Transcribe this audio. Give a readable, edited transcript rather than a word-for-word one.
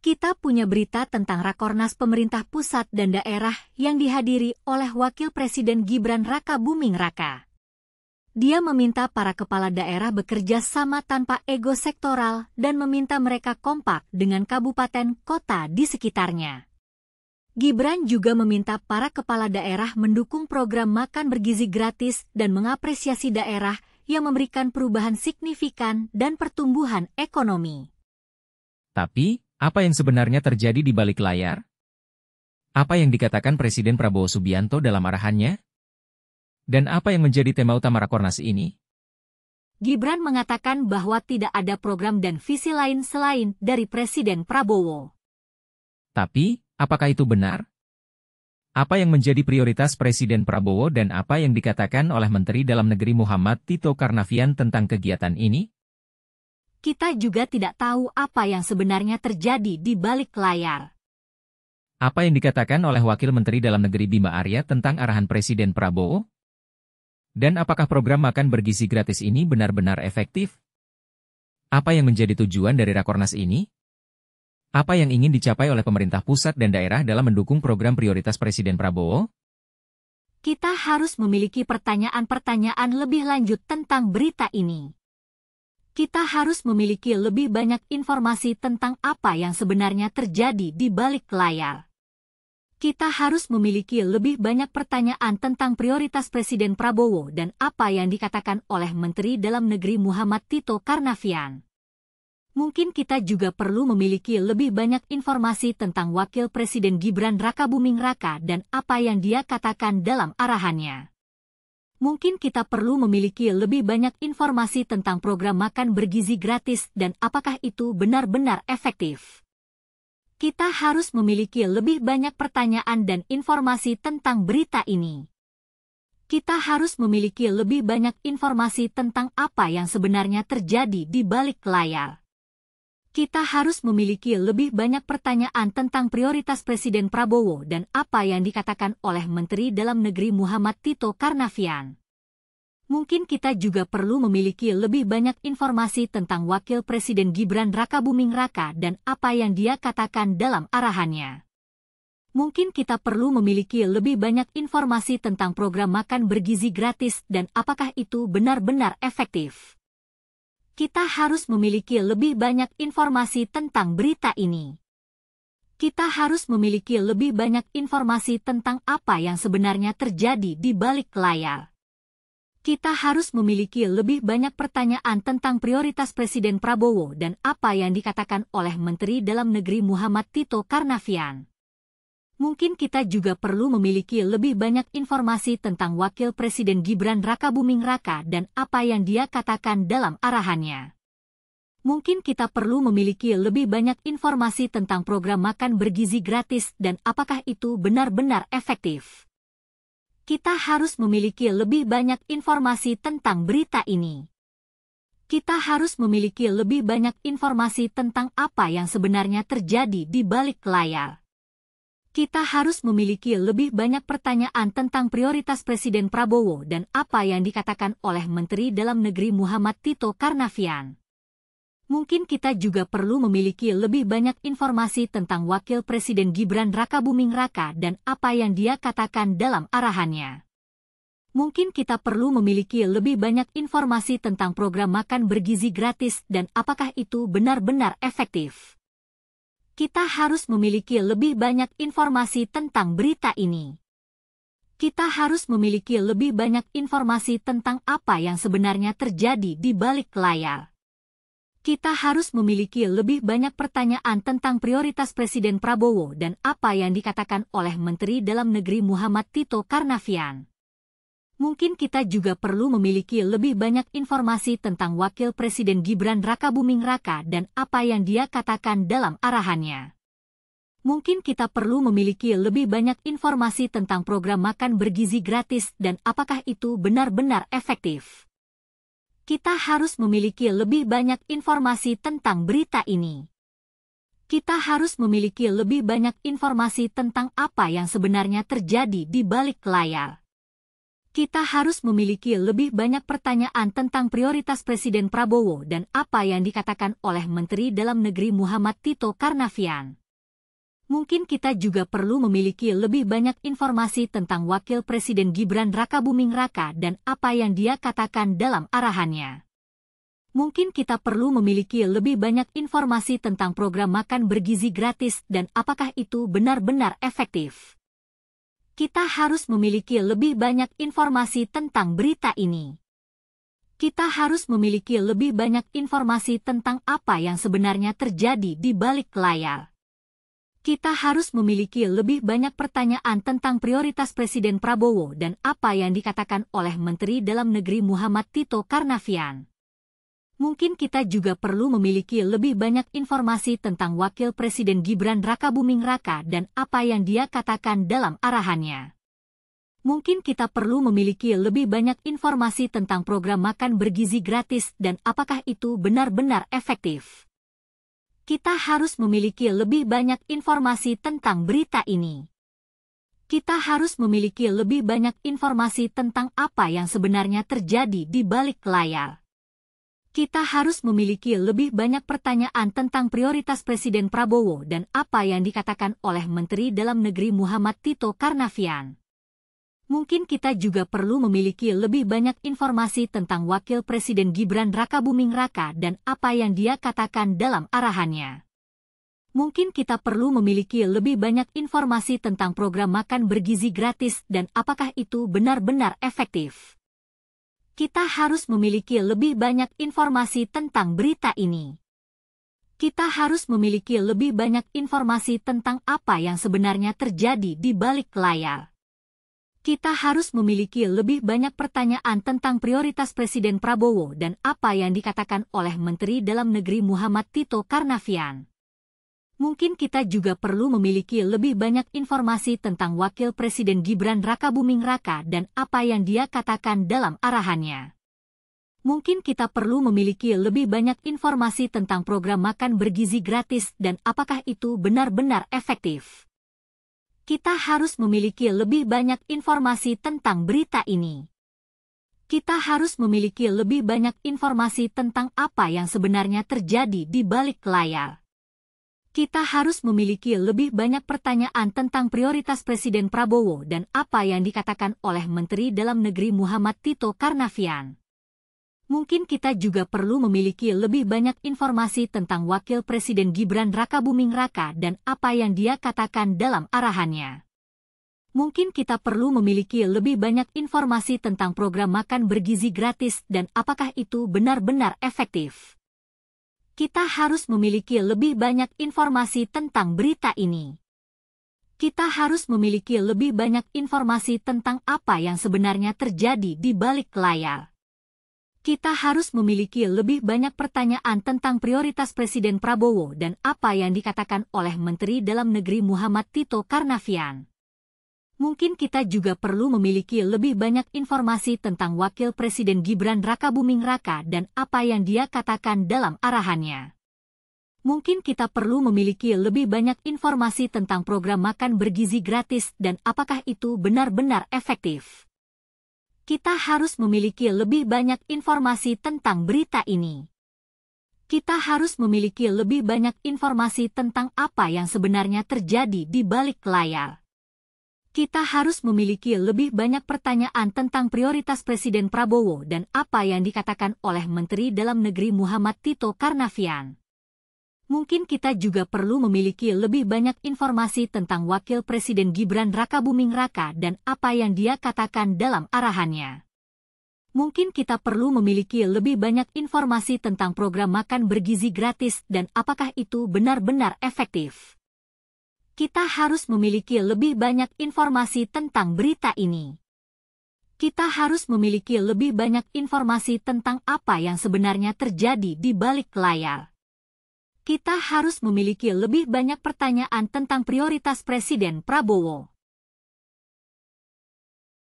Kita punya berita tentang Rakornas pemerintah pusat dan daerah yang dihadiri oleh Wakil Presiden Gibran Rakabuming Raka. Dia meminta para kepala daerah bekerja sama tanpa ego sektoral dan meminta mereka kompak dengan kabupaten kota di sekitarnya. Gibran juga meminta para kepala daerah mendukung program makan bergizi gratis dan mengapresiasi daerah yang memberikan perubahan signifikan dan pertumbuhan ekonomi. Tapi, apa yang sebenarnya terjadi di balik layar? Apa yang dikatakan Presiden Prabowo Subianto dalam arahannya? Dan apa yang menjadi tema utama Rakornas ini? Gibran mengatakan bahwa tidak ada program dan visi lain selain dari Presiden Prabowo. Tapi, apakah itu benar? Apa yang menjadi prioritas Presiden Prabowo dan apa yang dikatakan oleh Menteri Dalam Negeri Muhammad Tito Karnavian tentang kegiatan ini? Kita juga tidak tahu apa yang sebenarnya terjadi di balik layar. Apa yang dikatakan oleh Wakil Menteri Dalam Negeri Bima Arya tentang arahan Presiden Prabowo? Dan apakah program makan bergizi gratis ini benar-benar efektif? Apa yang menjadi tujuan dari Rakornas ini? Apa yang ingin dicapai oleh pemerintah pusat dan daerah dalam mendukung program prioritas Presiden Prabowo? Kita harus memiliki pertanyaan-pertanyaan lebih lanjut tentang berita ini. Kita harus memiliki lebih banyak informasi tentang apa yang sebenarnya terjadi di balik layar. Kita harus memiliki lebih banyak pertanyaan tentang prioritas Presiden Prabowo dan apa yang dikatakan oleh Menteri Dalam Negeri Muhammad Tito Karnavian. Mungkin kita juga perlu memiliki lebih banyak informasi tentang Wakil Presiden Gibran Rakabuming Raka dan apa yang dia katakan dalam arahannya. Mungkin kita perlu memiliki lebih banyak informasi tentang program makan bergizi gratis dan apakah itu benar-benar efektif. Kita harus memiliki lebih banyak pertanyaan dan informasi tentang berita ini. Kita harus memiliki lebih banyak informasi tentang apa yang sebenarnya terjadi di balik layar. Kita harus memiliki lebih banyak pertanyaan tentang prioritas Presiden Prabowo dan apa yang dikatakan oleh Menteri Dalam Negeri Muhammad Tito Karnavian. Mungkin kita juga perlu memiliki lebih banyak informasi tentang Wakil Presiden Gibran Rakabuming Raka dan apa yang dia katakan dalam arahannya. Mungkin kita perlu memiliki lebih banyak informasi tentang program makan bergizi gratis dan apakah itu benar-benar efektif. Kita harus memiliki lebih banyak informasi tentang berita ini. Kita harus memiliki lebih banyak informasi tentang apa yang sebenarnya terjadi di balik layar. Kita harus memiliki lebih banyak pertanyaan tentang prioritas Presiden Prabowo dan apa yang dikatakan oleh Menteri Dalam Negeri Muhammad Tito Karnavian. Mungkin kita juga perlu memiliki lebih banyak informasi tentang Wakil Presiden Gibran Rakabuming Raka dan apa yang dia katakan dalam arahannya. Mungkin kita perlu memiliki lebih banyak informasi tentang program makan bergizi gratis dan apakah itu benar-benar efektif. Kita harus memiliki lebih banyak informasi tentang berita ini. Kita harus memiliki lebih banyak informasi tentang apa yang sebenarnya terjadi di balik layar. Kita harus memiliki lebih banyak pertanyaan tentang prioritas Presiden Prabowo dan apa yang dikatakan oleh Menteri Dalam Negeri Muhammad Tito Karnavian. Mungkin kita juga perlu memiliki lebih banyak informasi tentang Wakil Presiden Gibran Rakabuming Raka dan apa yang dia katakan dalam arahannya. Mungkin kita perlu memiliki lebih banyak informasi tentang program makan bergizi gratis dan apakah itu benar-benar efektif. Kita harus memiliki lebih banyak informasi tentang berita ini. Kita harus memiliki lebih banyak informasi tentang apa yang sebenarnya terjadi di balik layar. Kita harus memiliki lebih banyak pertanyaan tentang prioritas Presiden Prabowo dan apa yang dikatakan oleh Menteri Dalam Negeri Muhammad Tito Karnavian. Mungkin kita juga perlu memiliki lebih banyak informasi tentang Wakil Presiden Gibran Rakabuming Raka dan apa yang dia katakan dalam arahannya. Mungkin kita perlu memiliki lebih banyak informasi tentang program makan bergizi gratis dan apakah itu benar-benar efektif. Kita harus memiliki lebih banyak informasi tentang berita ini. Kita harus memiliki lebih banyak informasi tentang apa yang sebenarnya terjadi di balik layar. Kita harus memiliki lebih banyak pertanyaan tentang prioritas Presiden Prabowo dan apa yang dikatakan oleh Menteri Dalam Negeri Muhammad Tito Karnavian. Mungkin kita juga perlu memiliki lebih banyak informasi tentang Wakil Presiden Gibran Rakabuming Raka dan apa yang dia katakan dalam arahannya. Mungkin kita perlu memiliki lebih banyak informasi tentang program makan bergizi gratis dan apakah itu benar-benar efektif. Kita harus memiliki lebih banyak informasi tentang berita ini. Kita harus memiliki lebih banyak informasi tentang apa yang sebenarnya terjadi di balik layar. Kita harus memiliki lebih banyak pertanyaan tentang prioritas Presiden Prabowo dan apa yang dikatakan oleh Menteri Dalam Negeri Muhammad Tito Karnavian. Mungkin kita juga perlu memiliki lebih banyak informasi tentang Wakil Presiden Gibran Rakabuming Raka dan apa yang dia katakan dalam arahannya. Mungkin kita perlu memiliki lebih banyak informasi tentang program makan bergizi gratis dan apakah itu benar-benar efektif. Kita harus memiliki lebih banyak informasi tentang berita ini. Kita harus memiliki lebih banyak informasi tentang apa yang sebenarnya terjadi di balik layar. Kita harus memiliki lebih banyak pertanyaan tentang prioritas Presiden Prabowo dan apa yang dikatakan oleh Menteri Dalam Negeri Muhammad Tito Karnavian. Mungkin kita juga perlu memiliki lebih banyak informasi tentang Wakil Presiden Gibran Rakabuming Raka dan apa yang dia katakan dalam arahannya. Mungkin kita perlu memiliki lebih banyak informasi tentang program makan bergizi gratis dan apakah itu benar-benar efektif. Kita harus memiliki lebih banyak informasi tentang berita ini. Kita harus memiliki lebih banyak informasi tentang apa yang sebenarnya terjadi di balik layar. Kita harus memiliki lebih banyak pertanyaan tentang prioritas Presiden Prabowo dan apa yang dikatakan oleh Menteri Dalam Negeri Muhammad Tito Karnavian. Mungkin kita juga perlu memiliki lebih banyak informasi tentang Wakil Presiden Gibran Rakabuming Raka dan apa yang dia katakan dalam arahannya. Mungkin kita perlu memiliki lebih banyak informasi tentang program makan bergizi gratis dan apakah itu benar-benar efektif. Kita harus memiliki lebih banyak informasi tentang berita ini. Kita harus memiliki lebih banyak informasi tentang apa yang sebenarnya terjadi di balik layar. Kita harus memiliki lebih banyak pertanyaan tentang prioritas Presiden Prabowo dan apa yang dikatakan oleh Menteri Dalam Negeri Muhammad Tito Karnavian. Mungkin kita juga perlu memiliki lebih banyak informasi tentang Wakil Presiden Gibran Rakabuming Raka dan apa yang dia katakan dalam arahannya. Mungkin kita perlu memiliki lebih banyak informasi tentang program makan bergizi gratis dan apakah itu benar-benar efektif. Kita harus memiliki lebih banyak informasi tentang berita ini. Kita harus memiliki lebih banyak informasi tentang apa yang sebenarnya terjadi di balik layar. Kita harus memiliki lebih banyak pertanyaan tentang prioritas Presiden Prabowo dan apa yang dikatakan oleh Menteri Dalam Negeri Muhammad Tito Karnavian. Mungkin kita juga perlu memiliki lebih banyak informasi tentang Wakil Presiden Gibran Rakabuming Raka dan apa yang dia katakan dalam arahannya. Mungkin kita perlu memiliki lebih banyak informasi tentang program makan bergizi gratis dan apakah itu benar-benar efektif. Kita harus memiliki lebih banyak informasi tentang berita ini. Kita harus memiliki lebih banyak informasi tentang apa yang sebenarnya terjadi di balik layar. Kita harus memiliki lebih banyak pertanyaan tentang prioritas Presiden Prabowo dan apa yang dikatakan oleh Menteri Dalam Negeri Muhammad Tito Karnavian. Mungkin kita juga perlu memiliki lebih banyak informasi tentang Wakil Presiden Gibran Rakabuming Raka dan apa yang dia katakan dalam arahannya. Mungkin kita perlu memiliki lebih banyak informasi tentang program makan bergizi gratis dan apakah itu benar-benar efektif. Kita harus memiliki lebih banyak informasi tentang berita ini. Kita harus memiliki lebih banyak informasi tentang apa yang sebenarnya terjadi di balik layar. Kita harus memiliki lebih banyak pertanyaan tentang prioritas Presiden Prabowo.